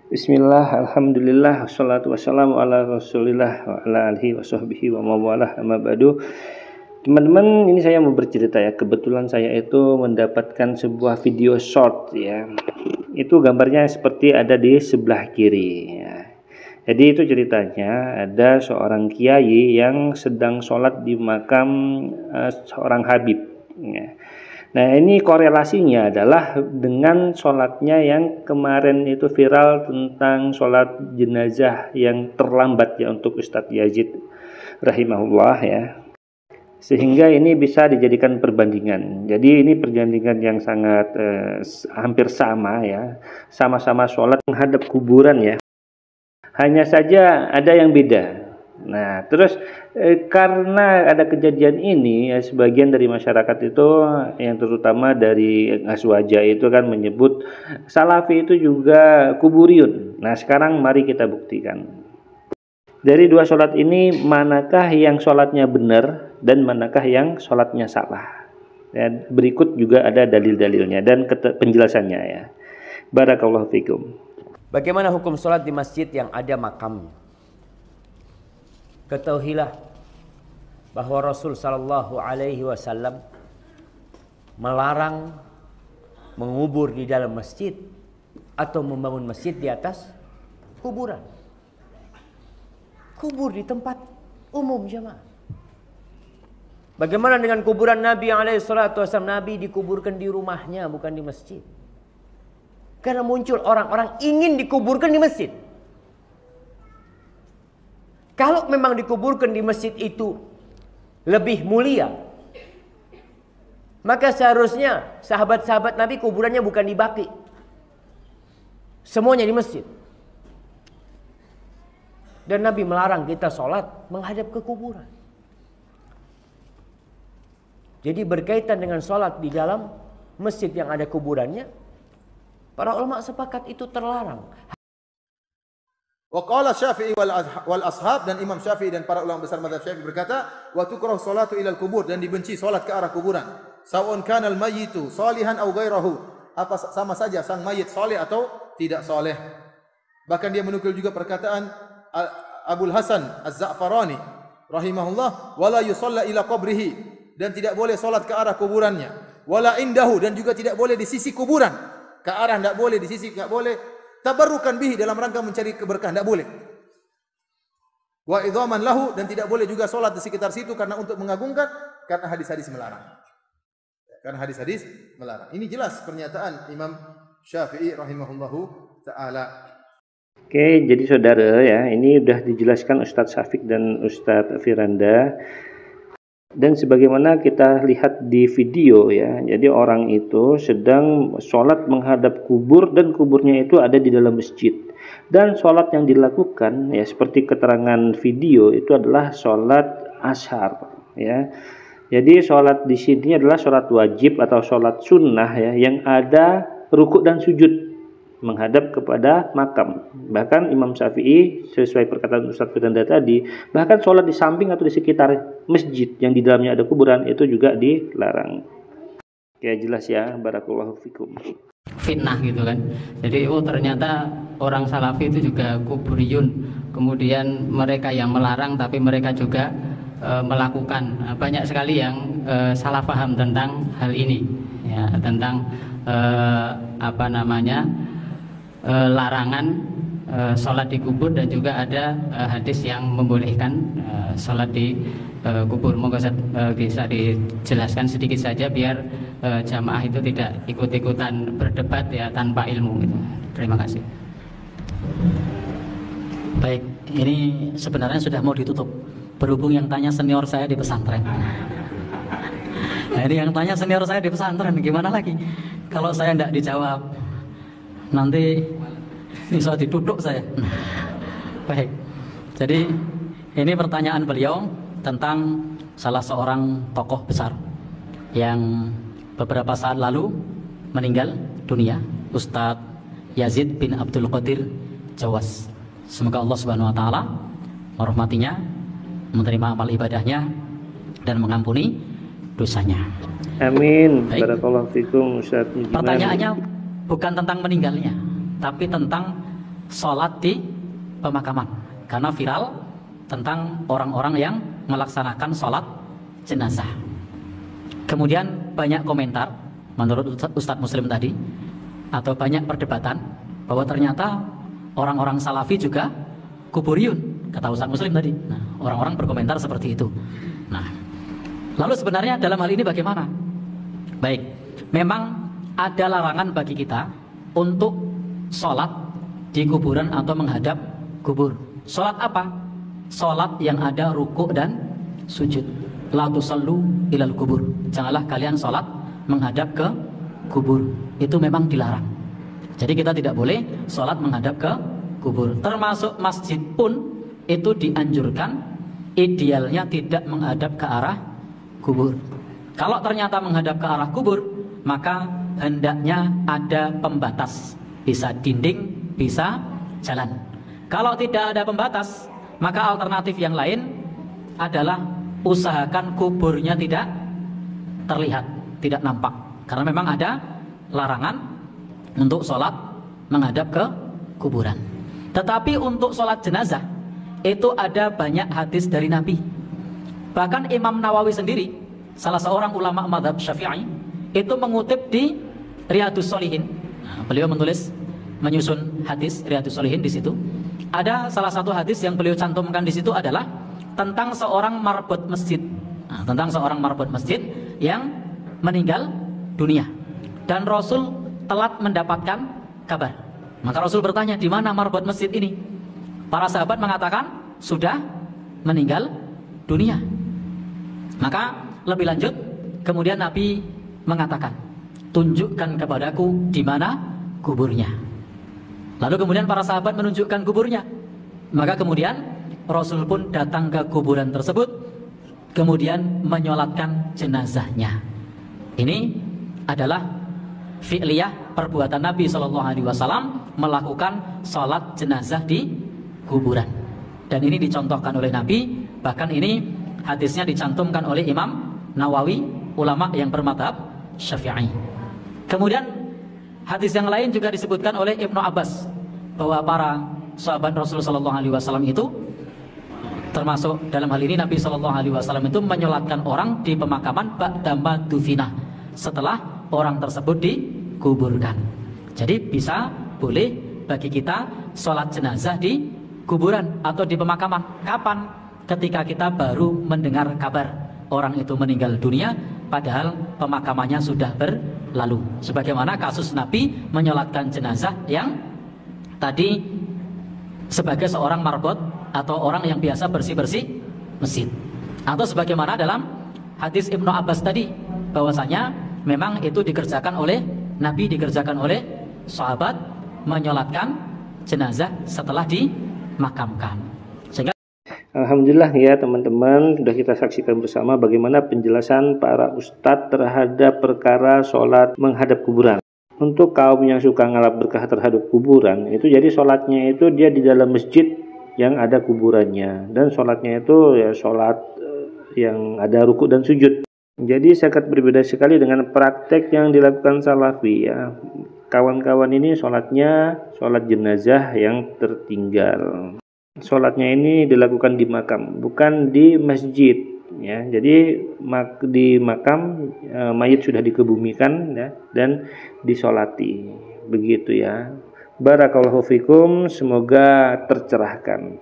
Bismillah, alhamdulillah, wassalatu wassalamu ala rasulillah wa ala alihi wa sahbihi wa mawalah amma ba'du. Teman-teman, ini saya mau bercerita ya. Kebetulan saya itu mendapatkan sebuah video short ya. Itu gambarnya seperti ada di sebelah kiri ya. Jadi itu ceritanya ada seorang kiai yang sedang sholat di makam seorang habib ya. Nah, ini korelasinya adalah dengan sholatnya yang kemarin itu viral tentang sholat jenazah yang terlambat ya untuk Ustadz Yazid rahimahullah ya. Sehingga ini bisa dijadikan perbandingan. Jadi ini perbandingan yang sangat hampir sama ya. Sama-sama sholat menghadap kuburan ya. Hanya saja ada yang beda. Nah, terus karena ada kejadian ini, ya, sebagian dari masyarakat itu, yang terutama dari Aswaja itu kan menyebut Salafi itu juga kuburiyun. Nah, sekarang mari kita buktikan. Dari dua sholat ini, manakah yang sholatnya benar dan manakah yang sholatnya salah? Ya, berikut juga ada dalil-dalilnya dan penjelasannya ya. Barakallahu fikum. Bagaimana hukum sholat di masjid yang ada makamnya? Ketahuilah bahwa Rasul sallallahu alaihi wasallam melarang mengubur di dalam masjid atau membangun masjid di atas kuburan. Kubur di tempat umum jemaah. Bagaimana dengan kuburan Nabi alaihi salatu wasallam? Nabi dikuburkan di rumahnya, bukan di masjid. Karena muncul orang-orang ingin dikuburkan di masjid. Kalau memang dikuburkan di masjid itu lebih mulia, maka seharusnya sahabat-sahabat Nabi kuburannya bukan di Baqi, semuanya di masjid. Dan Nabi melarang kita sholat menghadap ke kuburan. Jadi berkaitan dengan sholat di dalam masjid yang ada kuburannya, para ulama sepakat itu terlarang. Wa qala Syafi'i wal ashab, dan Imam Syafi'i dan para ulama besar mazhab Syafi'i berkata, wa tukrahu salatu ilal kubur, dan dibenci salat ke arah kuburan. Sawun kana al mayyitu salihan aw ghairahu, apa sama saja sang mayit saleh atau tidak saleh. Bahkan dia menukil juga perkataan Abul Hasan Az-Za'farani rahimahullah, wala yusalla ila qabrihi, dan tidak boleh salat ke arah kuburannya. Wala indahu, dan juga tidak boleh di sisi kuburan. Ke arah enggak boleh, di sisi enggak boleh. Tabarrukan bihi, dalam rangka mencari keberkahan, tidak boleh. Wa idhaman lahu, dan tidak boleh juga solat di sekitar situ karena untuk mengagungkan, karena hadis-hadis melarang. Karena hadis-hadis melarang. Ini jelas pernyataan Imam Syafi'i rahimahullahu taala. Oke, jadi saudara ya, ini sudah dijelaskan Ustadz Syafiq dan Ustadz Firanda. Dan sebagaimana kita lihat di video ya, jadi orang itu sedang sholat menghadap kubur dan kuburnya itu ada di dalam masjid. Dan sholat yang dilakukan ya seperti keterangan video itu adalah sholat ashar ya. Jadi sholat di sini adalah sholat wajib atau sholat sunnah ya, yang ada rukuk dan sujud menghadap kepada makam. Bahkan Imam Syafi'i sesuai perkataan Ustadz Firanda tadi, bahkan sholat di samping atau di sekitar masjid yang di dalamnya ada kuburan itu juga dilarang. Oke, jelas ya, barakallahu fikum. Fitnah gitu kan. Jadi ternyata orang Salafi itu juga kuburiyun. Kemudian mereka yang melarang tapi mereka juga melakukan. Banyak sekali yang salah paham tentang hal ini ya, tentang larangan sholat di kubur, dan juga ada hadis yang membolehkan sholat di kubur. Moga bisa dijelaskan sedikit saja biar jamaah itu tidak ikut-ikutan berdebat ya tanpa ilmu gitu. Terima kasih. Baik, ini sebenarnya sudah mau ditutup. Berhubung yang tanya senior saya di pesantren. Nah, ini yang tanya senior saya di pesantren, gimana lagi? Kalau saya tidak dijawab, nanti bisa diduduk saya. Baik, jadi ini pertanyaan beliau tentang salah seorang tokoh besar yang beberapa saat lalu meninggal dunia, Ustadz Yazid bin Abdul Qadir Jawas. Semoga Allah Subhanahu wa taala merahmatinya, menerima amal ibadahnya, dan mengampuni dosanya. Amin. Barakallahu fikum Ustaz. Pertanyaannya bukan tentang meninggalnya, tapi tentang sholat di pemakaman, karena viral tentang orang-orang yang melaksanakan sholat jenazah. Kemudian banyak komentar menurut Ustadz Muslim tadi, atau banyak perdebatan bahwa ternyata orang-orang salafi juga kuburiyun, kata Ustadz Muslim tadi. Nah, orang-orang berkomentar seperti itu. Nah, lalu sebenarnya dalam hal ini bagaimana? Baik, memang ada larangan bagi kita untuk sholat di kuburan atau menghadap kubur. Sholat apa? Sholat yang ada rukuk dan sujud. La tusallu ilal kubur. Janganlah kalian sholat menghadap ke kubur. Itu memang dilarang. Jadi kita tidak boleh sholat menghadap ke kubur. Termasuk masjid pun itu dianjurkan, idealnya tidak menghadap ke arah kubur. Kalau ternyata menghadap ke arah kubur, maka hendaknya ada pembatas. Bisa dinding, bisa jalan. Kalau tidak ada pembatas, maka alternatif yang lain adalah usahakan kuburnya tidak terlihat, tidak nampak. Karena memang ada larangan untuk sholat menghadap ke kuburan. Tetapi untuk sholat jenazah itu ada banyak hadis dari Nabi. Bahkan Imam Nawawi sendiri, salah seorang ulama mazhab Syafi'i, itu mengutip di Riyadhus Shalihin. Nah, beliau menyusun hadis Riyadhus Shalihin di situ. Ada salah satu hadis yang beliau cantumkan di situ adalah tentang seorang marbot masjid. Nah, tentang seorang marbot masjid yang meninggal dunia. Dan Rasul telat mendapatkan kabar. Maka Rasul bertanya, di mana marbot masjid ini? Para sahabat mengatakan sudah meninggal dunia. Maka lebih lanjut, kemudian Nabi mengatakan, tunjukkan kepadaku di mana kuburnya. Lalu kemudian para sahabat menunjukkan kuburnya. Maka kemudian Rasul pun datang ke kuburan tersebut, kemudian menyolatkan jenazahnya. Ini adalah fi'liyah, perbuatan Nabi SAW melakukan sholat jenazah di kuburan. Dan ini dicontohkan oleh Nabi. Bahkan ini hadisnya dicantumkan oleh Imam Nawawi, ulama yang bermadhab Syafi'i. Kemudian hadis yang lain juga disebutkan oleh Ibnu Abbas, bahwa para sahabat Rasulullah SAW itu, termasuk dalam hal ini Nabi SAW itu menyolatkan orang di pemakaman ba'dama dufina, setelah orang tersebut dikuburkan. Jadi bisa, boleh bagi kita sholat jenazah di kuburan atau di pemakaman. Kapan? Ketika kita baru mendengar kabar orang itu meninggal dunia, padahal pemakamannya sudah berlalu. Sebagaimana kasus Nabi menyolatkan jenazah yang tadi sebagai seorang marbot atau orang yang biasa bersih-bersih masjid. Atau sebagaimana dalam hadis Ibnu Abbas tadi, bahwasanya memang itu dikerjakan oleh Nabi, dikerjakan oleh sahabat, menyolatkan jenazah setelah dimakamkan. Sehingga Alhamdulillah ya teman-teman, sudah kita saksikan bersama bagaimana penjelasan para ustadz terhadap perkara sholat menghadap kuburan. Untuk kaum yang suka ngalap berkah terhadap kuburan, itu jadi sholatnya itu dia di dalam masjid yang ada kuburannya, dan sholatnya itu ya sholat yang ada ruku dan sujud. Jadi sangat berbeda sekali dengan praktek yang dilakukan salafi ya. Kawan-kawan ini sholatnya sholat jenazah yang tertinggal. Sholatnya ini dilakukan di makam, bukan di masjid ya. Jadi di makam mayit sudah dikebumikan ya, dan disolati begitu ya. Barakallahu fikum, semoga tercerahkan.